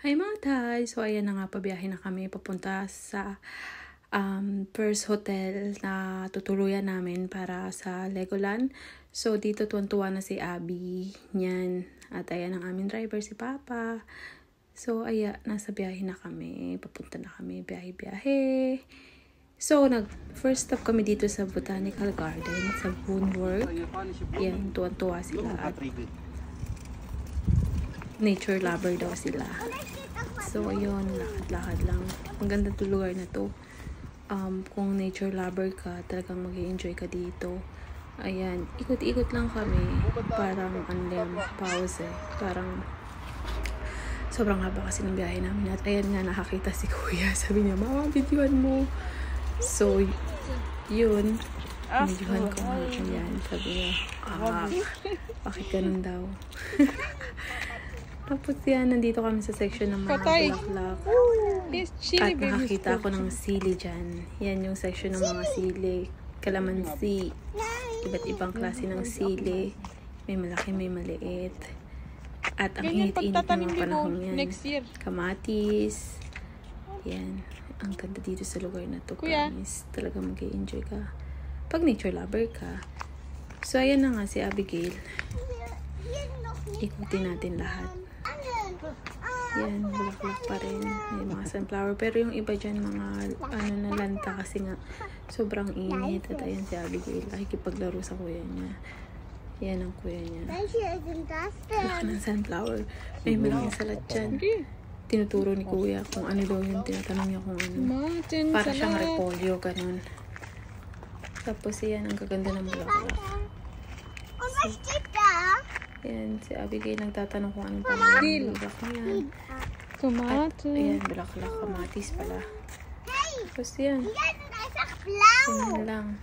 Hi mga Tay! So ayan na nga, pabiyahe na kami papunta sa first hotel na tutuluyan namin para sa Legoland. So dito tuwan-tuwa na si Abby niyan. At ayan ang aming driver, si Papa. So ayan, nasa biyahe na kami. Papunta na kami, biyahe-biyahe. So first stop kami dito sa Botanical Garden, sa Boonwork. Yan, tuwan-tuwa sila at nature lover daw sila. So ayun, lakad-lakad lang. Ang ganda ng lugar na to. Kung nature lover ka, talagang mag-i-enjoy ka dito. Ayan, ikot-ikot lang kami. Parang pause eh. Parang sobrang haba kasi ng biyahe namin. At ayan nga, nakakita si Kuya. Sabi niya, Mama, videoan mo. So yun, videoan ko nga. Ayan, sabi niya, bakit ganun daw? Tapos yan, nandito kami sa section ng mga bulaklak. At nakakita ako ng sili dyan. Yan yung section ng mga sili. Kalamansi. Iba't ibang klase ng sili. May malaki, may maliit. At ang init-init ng mga panahon yan. Kamatis. Yan. Ang ganda dito sa lugar na to. Promise. Talaga mag-i-enjoy ka. Pag nature lover ka. So, ayan na nga si Abigail. Ikutin natin lahat. Yan, bulaklak pa rin. May mga sunflower. Pero yung iba dyan, mga na lanta kasi nga sobrang init. At ayan si Abigail. Nakikipaglaro sa kuya niya. Yan ang kuya niya. Laki ng sunflower. May malaking salat dyan. Tinuturo ni kuya kung ano daw yung tinatanong niya kung ano. Para siyang repolyo, ganun. Tapos yan, ang gaganda ng bulaklak. Yan, si Abigail nagtatanong kung anong pangalan ng bulaklak niyan. Tomato. Ayan, bulaklak, kamatis pala. Tapos yan. Yan lang.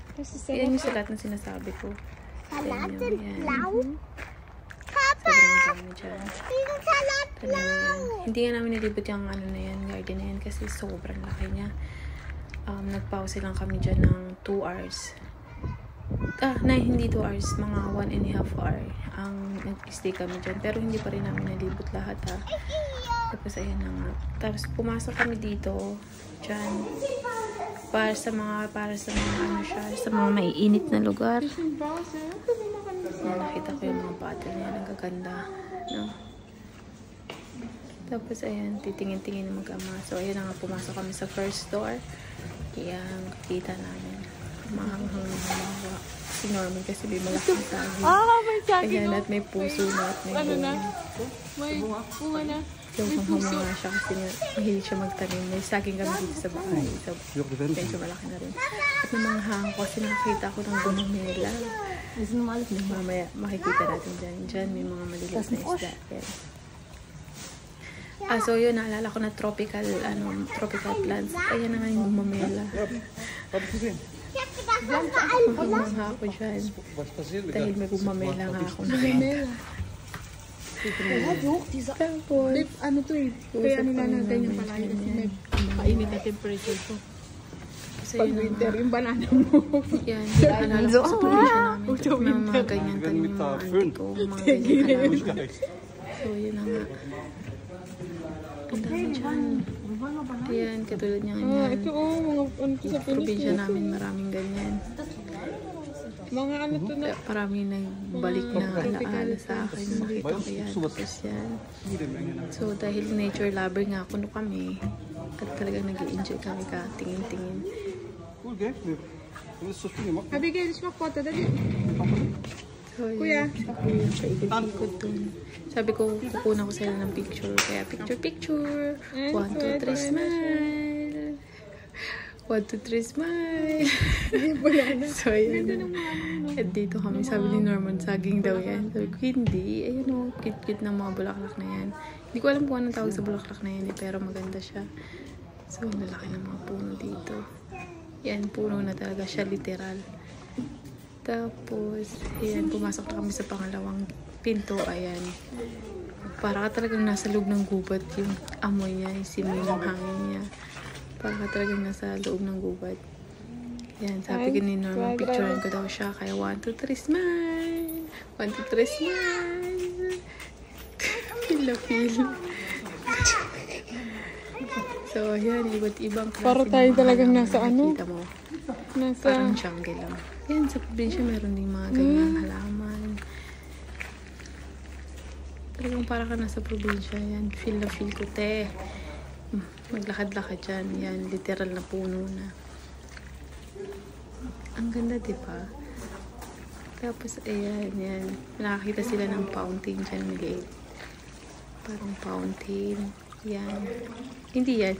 Yan yung salat na sinasabi ko. Yan yung yan. Sobrang dami dyan. Hindi nga namin nilibot yung ano na yan, garden na yan, kasi sobrang laki niya. Nagpause lang kami dyan ng 2 hours. Hindi 2 hours, mga 1.5 hour ang nag-stay kami dyan. Pero hindi pa rin namin nalibot lahat ha. Tapos ayan na nga. Tapos pumasok kami dito, dyan, para sa mga ano siya, sa mga maiinit na lugar. Nakita ko yung mga bottle niya, nagaganda, no? Tapos ayan, titingin-tingin na mag-ama. So ayan na nga, pumasok kami sa first door. Ayan, kakita namin. Mahanghang si Norman kasi may malaking saging. May saging. Ayan, at may puso na at may ano na? May bunga na. So, hamanga siya kasi mahilig siya magtanim. May saging kami dito sa bahay. So, medyo malaki na rin. At namangha ko kasi nakakita ko ng gumamela. Mamaya, makikita natin dyan. Dyan, may mga maliliit na isda. Yan. So yun, naalala ko na tropical plants. Ayan na nga yung gumamela. Mamangha ako dyan. Dahil may gumamela nga ako nakita. Tapos, Ano to eh? Kaya nilalagay yung palay kasi may kainit na temperature to. Pag winter, yung banana mo. Yan, naalala ko sa probinsya namin. Mga ganyan tanim, mga auntie ko, mga ganyan halaman. So yun na nga. Ang dami dyan. Ayan, katulad niya ganyan. Ito mga ano to sa probinsya namin, maraming ganyan. Mga ano to na. Maraming nagbalik na alaala sa akin. Makita ko yan. Tapos yan. So dahil nature lover nga kuno kami, at talagang nag-i-enjoy kami ka tingin-tingin. Abigail, smoke po ito. Dali. So, Kuya. Paikot-ikot dun. Sabi ko, kukunan ko sila ng picture. Kaya picture. 1, 2, 3, smile. 1, 2, 3, smile. So, ayan. At dito kami, sabi ni Norman, saging daw yan. Sabi ko, hindi. Ayun o, cute-cute ng mga bulaklak na yan. Hindi ko alam kung anong tawag sa bulaklak na yan, pero maganda siya. So, nalaki ng mga puno dito. Yan, puno na talaga siya, literal. Tapos, ayan, pumasok na kami sa pangalawang pinto. Ayan. Para ka talagang nasa loob ng gubat yung amoy niya, yung simoy ng hangin niya. Para ka talagang nasa loob ng gubat. Ayan, sabi ko ni Norman, picturean ko daw siya. Kaya 1, 2, 3, smile! 1, 2, 3, smile! Feel. So, ayan, iba't ibang klase. Para tayo ng mga talagang halaman nasa na ano? nakikita mo. Nasa... Parang jungle lang. Yan, sa probinsya meron din mga ganyan halaman. Talagang para ka nasa probinsya. Yan, feel na feel ko, te. Maglakad-lakad dyan. Yan, literal na puno na. Ang ganda, diba? Tapos, ayan, yan. Nakakita sila ng fountain dyan, maliit. Parang fountain. Yan. Hindi yan.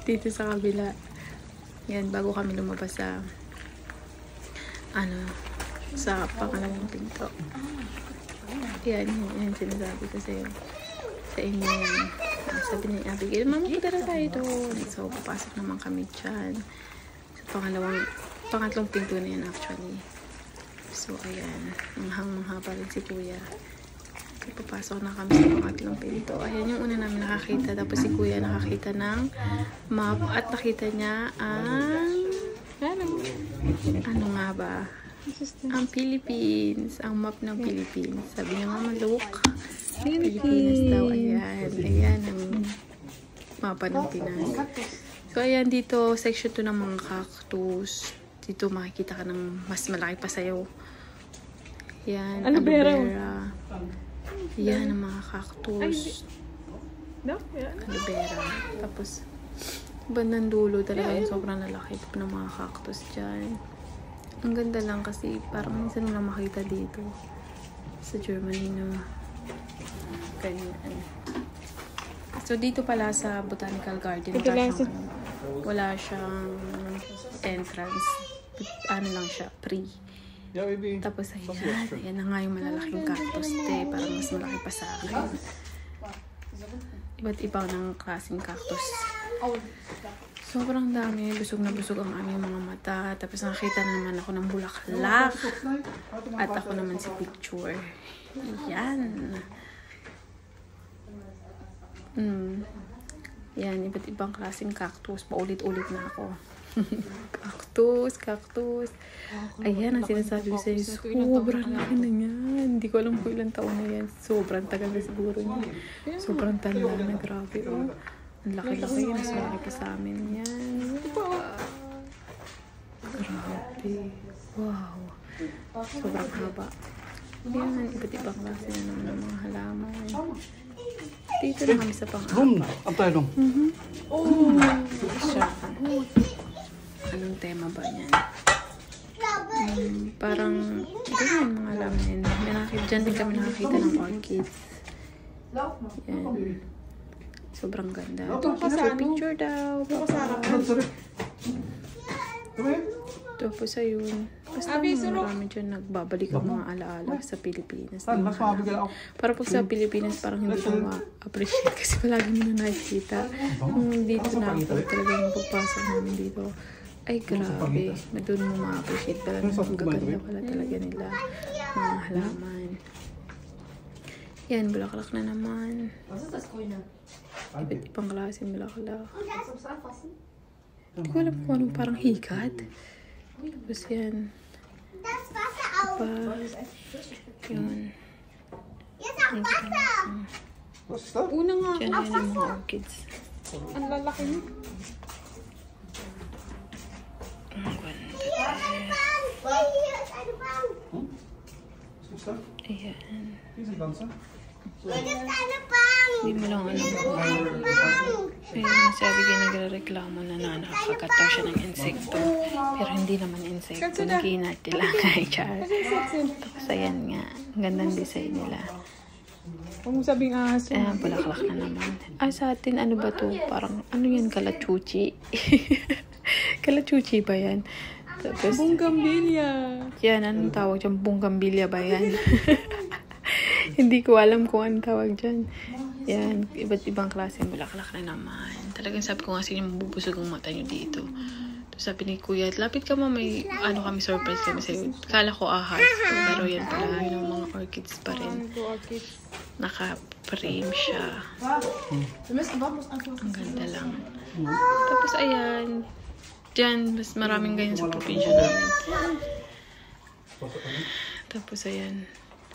Dito sa kabila. Yan, bago kami lumabas sa sa pangalawang pinto. Yan, yan sinasabi ko sa inyo yan. Sabi ni Abigail, mama, pagdara tayo doon. So, papasok naman kami dyan. Sa pangatlong pinto na yan actually. So, ayan. Manghang-mangha pa rin si Kuya. Papasok na kami sa pangatlong pinto. Ayan yung una namin nakakita. Tapos si Kuya nakakita ng map at nakita niya ang ano nga ba? Ang Philippines. Ang map ng Philippines. Sabi niya, mama, look. Philippines daw. Ayan. Ayan ang mapa ng Pinas. So, ayan dito. Section 2 ng mga cactus. Dito makikita ka ng mas malaki pa sa'yo. Yan. Aloe vera. Yan ang mga cactus. Aloe vera. Tapos, bandang dulo talaga yung sobrang lalaki ng mga cactus dyan. Ang ganda lang kasi parang minsan mo lang makita dito sa Germany na ganyan. So, dito pala sa Botanical Garden, wala siyang entrance. Ano lang siya, free. Tapos, ayan na nga yung malalaking cactus. Parang mas malaki pa sa akin. Iba't ibang ng klaseng cactus. Sobrang dami. Busog na busog ang aming mga mata. Tapos nakita naman ako ng bulaklak. At ako naman si picture. Yan. Yan, iba't ibang klaseng cactus. Paulit-ulit na ako. Cactus. Ayan, ang sinasabi ko sa'yo. Sobrang laki na yan. Hindi ko alam kung ilang taon na yan. Sobrang tagal na siguro niya. Sobrang tanda na. Grabe, oh. Ang laki-laki. Mas malaki pa sa amin. Yan. Grabe. Wow. Sobrang haba. Yan, iba't ibang klase na naman ng mga halaman. Dito na kami sa pang-apat. Antay dong. Siya. Anong tema ba yan? Parang ganyan mga halaman. Diyan din kami nakakita ng orchids. Yan. Sobrang ganda. Picture daw. Tapos ayun. Basta marami dyan nagbabalik ang mga alaala sa Pilipinas. Para pag sa Pilipinas parang hindi ko ma-appreciate kasi palagi mo na nakikita. Kung dito na ako talagang pagpasok namin dito. Ay grabe. Na doon mo ma-appreciate pala na ang gaganda pala talaga nila. Mga halaman. Yan, bulaklak na naman. Iba't ibang klaseng bulaklak. Hindi ko alam kung anong parang hikat. Tapos yan. Yun. Una nga. Diyan na yung mga orchids. Ang lalaki niya. Ang ganda. Ayan. Hindi mo lang alam kung ayun, sabi ka nagre-reklamo na nakakagat daw siya ng insekto. Pero hindi naman insekto. Nag-inarte lang kay Char. Tapos ayan nga. Ang gandang design nila. Huwag mo sabing ahas. Ayan, bulaklak na naman. Sa atin, ano ba to? Parang, ano yan? Kalachuchi. Kalachuchi ba yan? Tapos, Bougainvillea. yan, anong tawag dyan? Bougainvillea ba yan? Hindi ko alam kung anong tawag dyan. Yan, iba't ibang klase ng bulaklak na naman. Talagang sabi ko nga sino mabubusog ang mata nyo dito. Tapos sabi ni Kuya, lapit ka mo, may ano kami, surprise kami sa'yo. Kala ko ahas. Pero yan pala, yung mga orchids pa rin. Naka-frame siya. Ang ganda lang. Tapos ayan, dyan, mas maraming ganyan sa probinsya namin. Tapos ayan,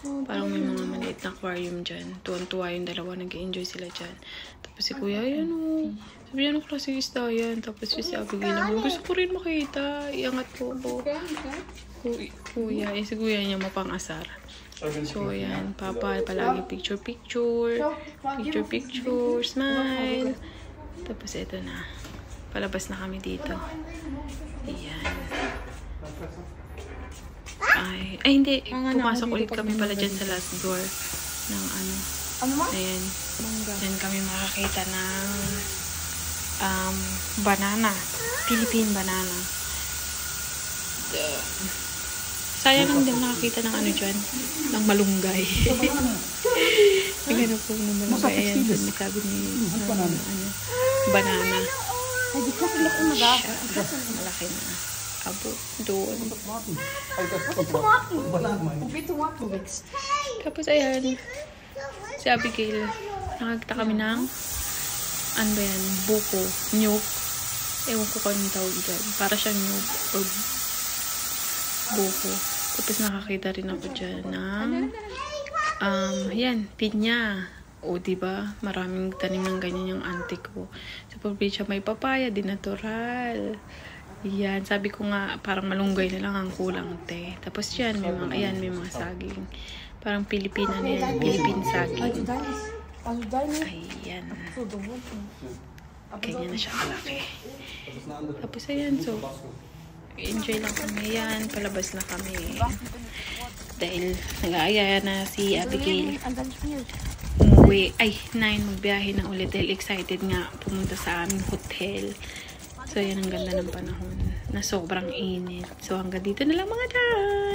Parang may mga maliit na aquarium dyan. Tuwan-tuwa yung dalawa. Nag-enjoy sila dyan. Tapos si Kuya, ayan o. Sabi niya, anong klaseng isda yan? Tapos si Abigail naman, gusto ko rin makita. Iangat ko ako. Kuya, si Kuya niya mapang-asar. So, ayan. Papa, palagi picture-picture. Picture-picture. Smile. Tapos, ito na. Palabas na kami dito. Ayan. Ay, hindi. Pumasok ulit kami pala dyan sa last door. Ng ano. Ayan. Diyan kami makakita ng banana. Philippine banana. Sayang lang din nakakita ng ano dyan. Ng malunggay. Yung ano po ng malunggay. Ayan, sabi ni banana. Malaki na. Abo, doon. Tapos ayan, si Abigail, nakakita kami ng ano ba yan, buko, nyug. Ewan ko kung tawag dyan. Para siyang nyug or buko. Tapos nakakita rin ako dyan ng yan, pinya. O, diba? Maraming tanim ng ganyan yung auntie ko. Sa probinsya may papaya, di natural. Yan, sabi ko nga, parang malunggay na lang ang kulang, te. Tapos yan, may mga, ayan, may mga saging. Parang Pilipina na yan, Philippine saging. Ayan. Ganyan na siya kalaki. Tapos ayan, so, enjoy lang kami yan. Palabas na kami. Dahil nag-aaya na si Abigail. Umuwi. Ay, 9, magbiyahe na ulit. Dahil excited nga pumunta sa aming hotel. So, yan ang ganda ng panahon na sobrang init. So, hanggang dito na lang mga dad.